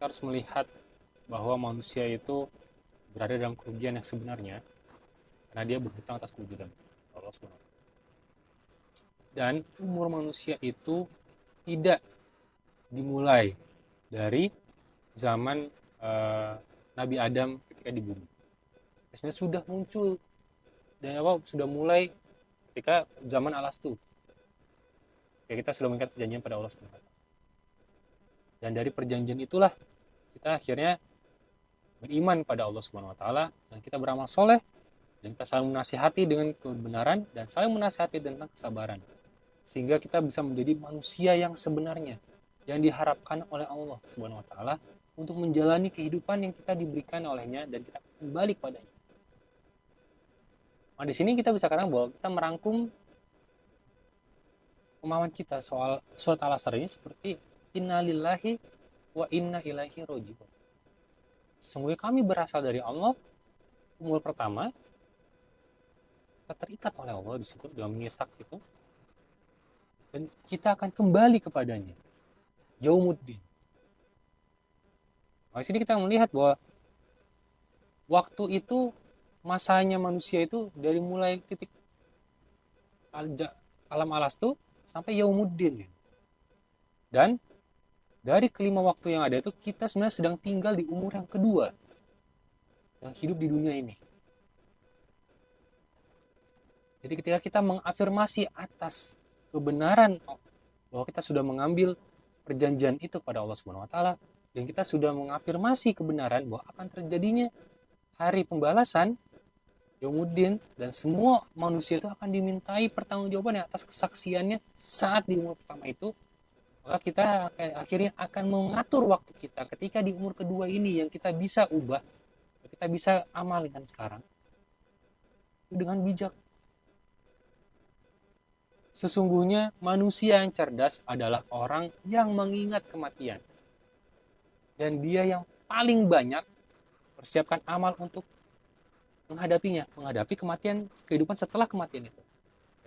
kita harus melihat bahwa manusia itu berada dalam kerugian yang sebenarnya karena dia berhutang atas kewujudan Allah SWT. Dan umur manusia itu tidak dimulai dari zaman Nabi Adam ketika di bumi. Sebenarnya sudah muncul dan sudah mulai ketika zaman Alastu. Kita sudah mengikat perjanjian pada Allah SWT. Dan dari perjanjian itulah kita akhirnya beriman pada Allah Subhanahu wa taala dan kita beramal soleh dan kita saling menasihati dengan kebenaran dan saling menasihati tentang kesabaran. Sehingga kita bisa menjadi manusia yang sebenarnya yang diharapkan oleh Allah Subhanahu wa taala untuk menjalani kehidupan yang kita diberikan olehnya dan kita kembali kepadanya. Nah, di sini kita bisa katakan bahwa kita merangkum pemahaman kita soal surat Al-Asr ini seperti innalillahi wa inna ilaihi raji'un. Sesungguhnya kami berasal dari Allah. Umur pertama kita terikat oleh Allah di situ dalam misak itu, dan kita akan kembali kepadanya. Yaumuddin. Nah, di sini kita melihat bahwa waktu itu masanya manusia itu dari mulai titik alam alastu sampai yaumuddin. Dan dari kelima waktu yang ada itu kita sebenarnya sedang tinggal di umur yang kedua yang hidup di dunia ini. Jadi ketika kita mengafirmasi atas kebenaran bahwa kita sudah mengambil perjanjian itu kepada Allah Subhanahu wa taala dan kita sudah mengafirmasi kebenaran bahwa akan terjadinya hari pembalasan Yaumuddin dan semua manusia itu akan dimintai pertanggungjawaban atas kesaksiannya saat di umur pertama itu, maka kita akhirnya akan mengatur waktu kita ketika di umur kedua ini yang kita bisa ubah, kita bisa amalkan sekarang dengan bijak. Sesungguhnya manusia yang cerdas adalah orang yang mengingat kematian. Dan dia yang paling banyak persiapkan amal untuk menghadapinya, menghadapi kematian, kehidupan setelah kematian itu.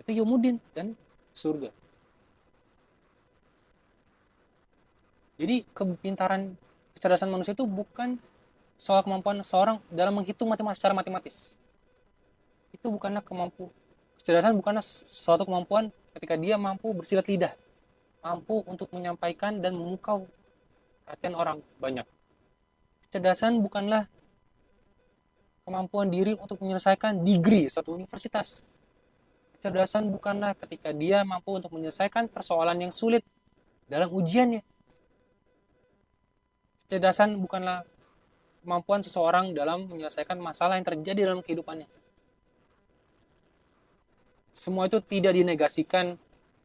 Itu Yaumuddin dan surga. Jadi kepintaran, kecerdasan manusia itu bukan soal kemampuan seorang dalam menghitung secara matematis. Itu bukanlah kecerdasan bukanlah suatu kemampuan ketika dia mampu bersilat lidah, mampu untuk menyampaikan dan memukau perhatian orang banyak. Kecerdasan bukanlah kemampuan diri untuk menyelesaikan degree satu universitas. Kecerdasan bukanlah ketika dia mampu untuk menyelesaikan persoalan yang sulit dalam ujiannya. Kecerdasan bukanlah kemampuan seseorang dalam menyelesaikan masalah yang terjadi dalam kehidupannya. Semua itu tidak dinegasikan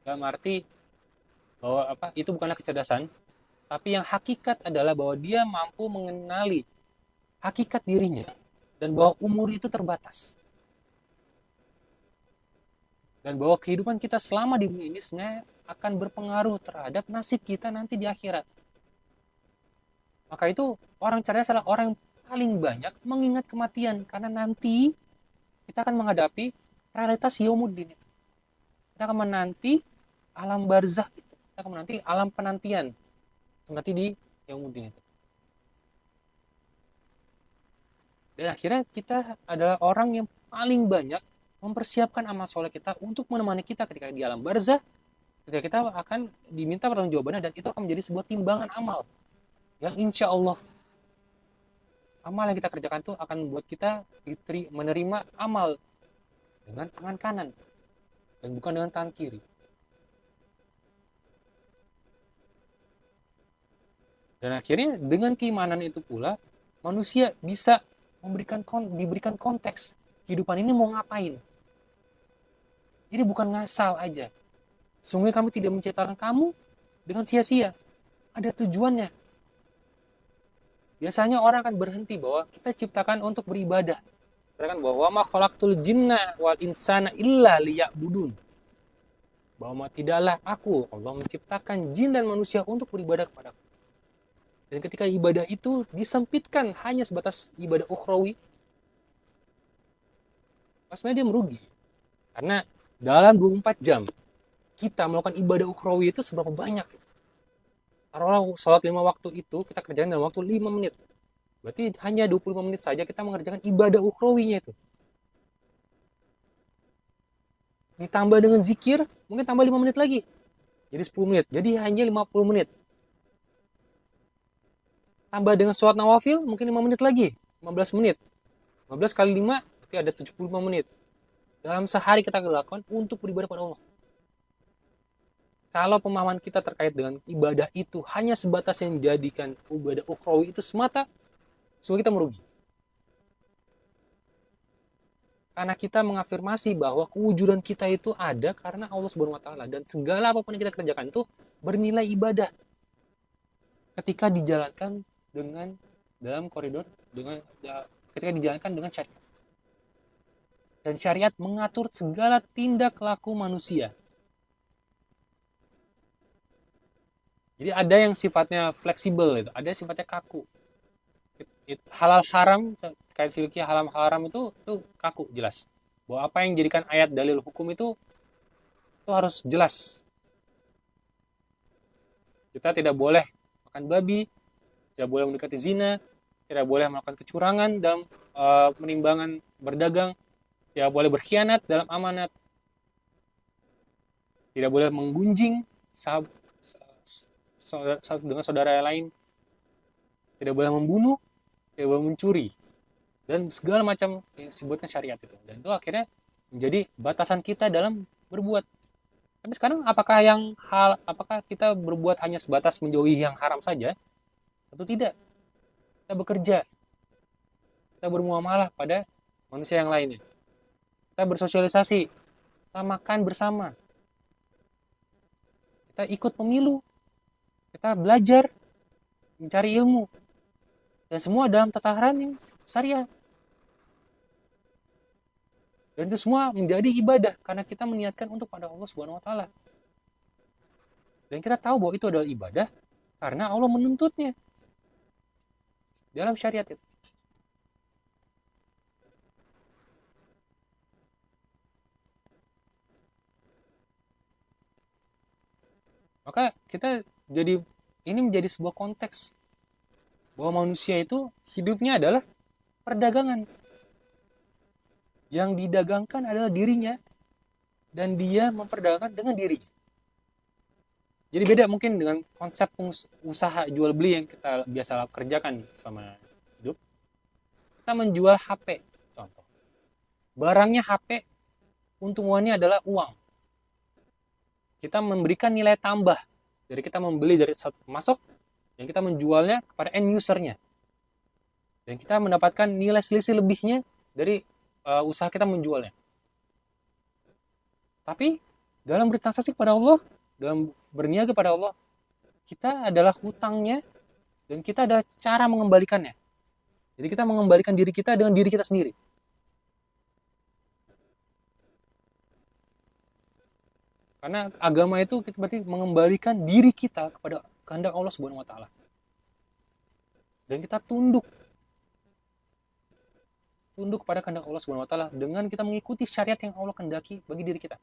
dalam arti bahwa itu bukanlah kecerdasan, tapi yang hakikat adalah bahwa dia mampu mengenali hakikat dirinya dan bahwa umur itu terbatas. Dan bahwa kehidupan kita selama di bumi ini sebenarnya akan berpengaruh terhadap nasib kita nanti di akhirat. Maka itu orang cerdas adalah orang yang paling banyak mengingat kematian karena nanti kita akan menghadapi realitas Yaumuddin itu. Kita akan menanti alam barzakh itu. Kita akan menanti alam penantian. Nanti di Yaumuddin itu. Dan akhirnya kita adalah orang yang paling banyak mempersiapkan amal soleh kita untuk menemani kita ketika di alam barzakh, ketika kita akan diminta pertanggungjawabannya dan itu akan menjadi sebuah timbangan amal yang insya Allah amal yang kita kerjakan itu akan membuat kita menerima amal dengan tangan kanan dan bukan dengan tangan kiri. Dan akhirnya dengan keimanan itu pula manusia bisa diberikan konteks kehidupan ini mau ngapain. Ini bukan ngasal aja. Sungguh kami tidak menciptakan kamu dengan sia-sia. Ada tujuannya. Biasanya orang akan berhenti bahwa kita ciptakan untuk beribadah. Katakan bahwa ma khalaqtul jinna wal insana illa liya'budun. Bahwa tidaklah aku, Allah menciptakan jin dan manusia untuk beribadah kepadaku. Dan ketika ibadah itu disempitkan hanya sebatas ibadah ukhrawi, sebenarnya dia merugi. Karena dalam 24 jam kita melakukan ibadah ukhrawi itu seberapa banyak. Taruhlah sholat 5 waktu itu kita kerjakan dalam waktu 5 menit. Berarti hanya 25 menit saja kita mengerjakan ibadah ukhrawinya itu. Ditambah dengan zikir, mungkin tambah 5 menit lagi. Jadi 10 menit. Jadi hanya 50 menit. Tambah dengan sholat nawafil, mungkin 5 menit lagi. 15 menit. 15 kali 5, berarti ada 75 menit. Dalam sehari kita lakukan untuk beribadah pada Allah. Kalau pemahaman kita terkait dengan ibadah itu hanya sebatas yang menjadikan ibadah ukhrawi itu semata, semua kita merugi. Karena kita mengafirmasi bahwa kewujudan kita itu ada karena Allah Subhanahu wa taala dan segala apapun yang kita kerjakan itu bernilai ibadah ketika dijalankan dengan dalam koridor dengan ketika dijalankan dengan syariat. Dan syariat mengatur segala tindak laku manusia. Jadi ada yang sifatnya fleksibel, ada yang sifatnya kaku. Halal haram, kayak fikih halal haram itu kaku jelas. Bahwa apa yang jadikan ayat dalil hukum itu harus jelas. Kita tidak boleh makan babi, tidak boleh mendekati zina, tidak boleh melakukan kecurangan dalam penimbangan berdagang, tidak boleh berkhianat dalam amanat, tidak boleh menggunjing dengan saudara lain, tidak boleh membunuh, tidak boleh mencuri, dan segala macam yang disebutkan syariat itu. Dan itu akhirnya menjadi batasan kita dalam berbuat. Tapi sekarang apakah kita berbuat hanya sebatas menjauhi yang haram saja? Tentu tidak. Kita bekerja, kita bermuamalah pada manusia yang lainnya. Kita bersosialisasi, kita makan bersama, kita ikut pemilu, kita belajar, mencari ilmu, dan semua dalam tataran yang syariah. Dan itu semua menjadi ibadah karena kita meniatkan untuk pada Allah Subhanahu wa taala. Dan kita tahu bahwa itu adalah ibadah karena Allah menuntutnya dalam syariat itu. Maka kita ini menjadi sebuah konteks bahwa manusia itu hidupnya adalah perdagangan. Yang didagangkan adalah dirinya dan dia memperdagangkan dengan dirinya. Jadi beda mungkin dengan konsep usaha jual beli yang kita biasa kerjakan selama hidup. Kita menjual HP, contoh. Barangnya HP, untungannya adalah uang. Kita memberikan nilai tambah dari kita membeli dari satu pemasok yang kita menjualnya kepada end usernya. Dan kita mendapatkan nilai selisih lebihnya dari usaha kita menjualnya. Tapi dalam bertransaksi kepada Allah, dalam berniaga kepada Allah, kita adalah hutangnya dan kita ada cara mengembalikannya. Jadi kita mengembalikan diri kita dengan diri kita sendiri. Karena agama itu berarti mengembalikan diri kita kepada kehendak Allah Subhanahu wa taala. Dan kita tunduk pada kehendak Allah Subhanahu wa taala dengan kita mengikuti syariat yang Allah kehendaki bagi diri kita.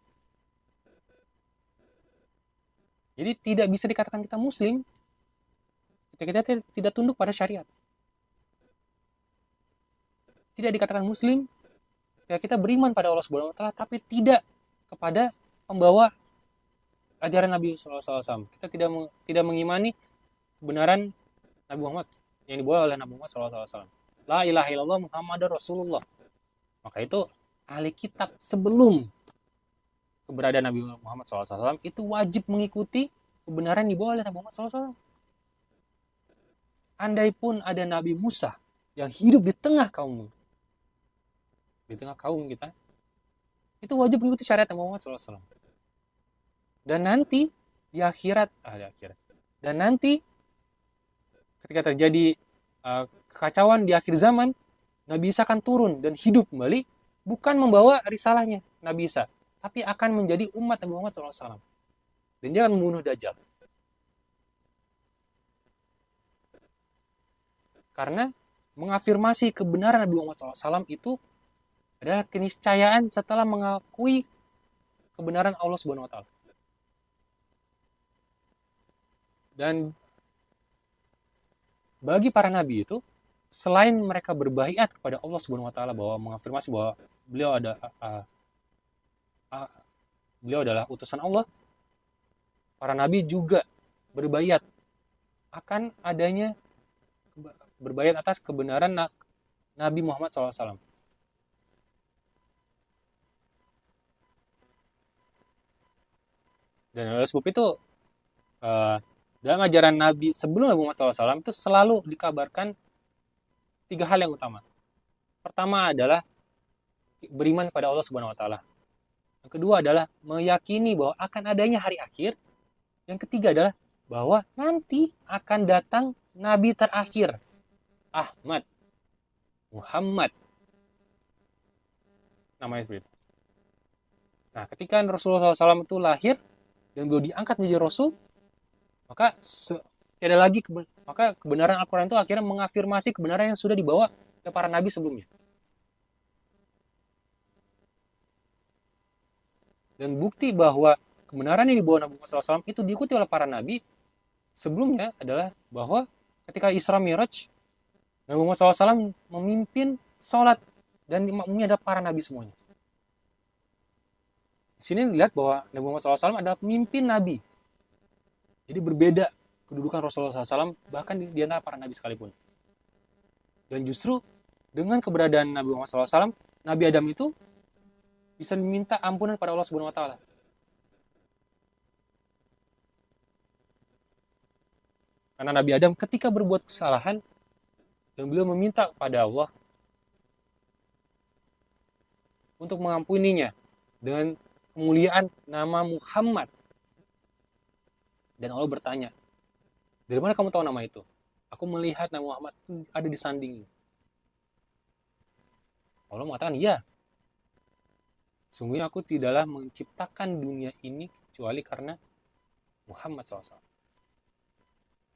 Jadi tidak bisa dikatakan kita muslim ketika kita tidak tunduk pada syariat. Tidak dikatakan muslim ketika kita beriman pada Allah Subhanahu wa taala tapi tidak kepada pembawa ajaran Nabi SAW. Kita tidak mengimani kebenaran Nabi Muhammad yang dibawa oleh Nabi Muhammad SAW. La ilaha illallah Muhammadur Rasulullah. Maka itu ahli kitab sebelum keberadaan Nabi Muhammad SAW itu wajib mengikuti kebenaran yang dibawa oleh Nabi Muhammad SAW. Andai pun ada Nabi Musa yang hidup di tengah kaum kita, itu wajib mengikuti syariat Nabi Muhammad SAW. Dan nanti di akhirat, dan nanti ketika terjadi kekacauan di akhir zaman, Nabi Isa akan turun dan hidup kembali, bukan membawa risalahnya Nabi Isa, tapi akan menjadi umat Nabi Muhammad SAW. Dan dia akan membunuh Dajjal. Karena mengafirmasi kebenaran Nabi Muhammad SAW itu adalah keniscayaan setelah mengakui kebenaran Allah Subhanahu wa taala. Dan bagi para nabi itu, selain mereka berbaiat kepada Allah Subhanahu wa taala bahwa mengafirmasi bahwa beliau ada beliau adalah utusan Allah, para nabi juga berbaiat akan adanya berbaiat atas kebenaran Nabi Muhammad SAW. Dan oleh sebab itu dalam ajaran Nabi sebelum Nabi Muhammad SAW itu selalu dikabarkan 3 hal yang utama. Pertama adalah beriman kepada Allah Subhanahu Wa Taala. Yang kedua adalah meyakini bahwa akan adanya hari akhir. Yang ketiga adalah bahwa nanti akan datang Nabi terakhir, Ahmad, Muhammad, namanya seperti itu. Nah, ketika Rasulullah SAW itu lahir dan beliau diangkat menjadi Rasul, maka tidak lagi maka kebenaran Al-Quran itu akhirnya mengafirmasi kebenaran yang sudah dibawa oleh para nabi sebelumnya. Dan bukti bahwa kebenaran yang dibawa Nabi Muhammad SAW itu diikuti oleh para nabi sebelumnya adalah bahwa ketika Isra Mi'raj, Nabi Muhammad SAW memimpin sholat dan makmumnya adalah para nabi semuanya. Di sini dilihat bahwa Nabi Muhammad SAW adalah pemimpin nabi. Jadi berbeda kedudukan Rasulullah SAW bahkan di antara para nabi sekalipun. Dan justru dengan keberadaan Nabi Muhammad SAW, Nabi Adam itu bisa meminta ampunan pada Allah Subhanahu Wa Taala. Karena Nabi Adam ketika berbuat kesalahan dan beliau meminta kepada Allah untuk mengampuninya dengan kemuliaan nama Muhammad. Dan Allah bertanya, dari mana kamu tahu nama itu? Aku melihat nama Muhammad itu ada di sanding. Allah mengatakan, ya. Sungguhnya aku tidaklah menciptakan dunia ini kecuali karena Muhammad SAW.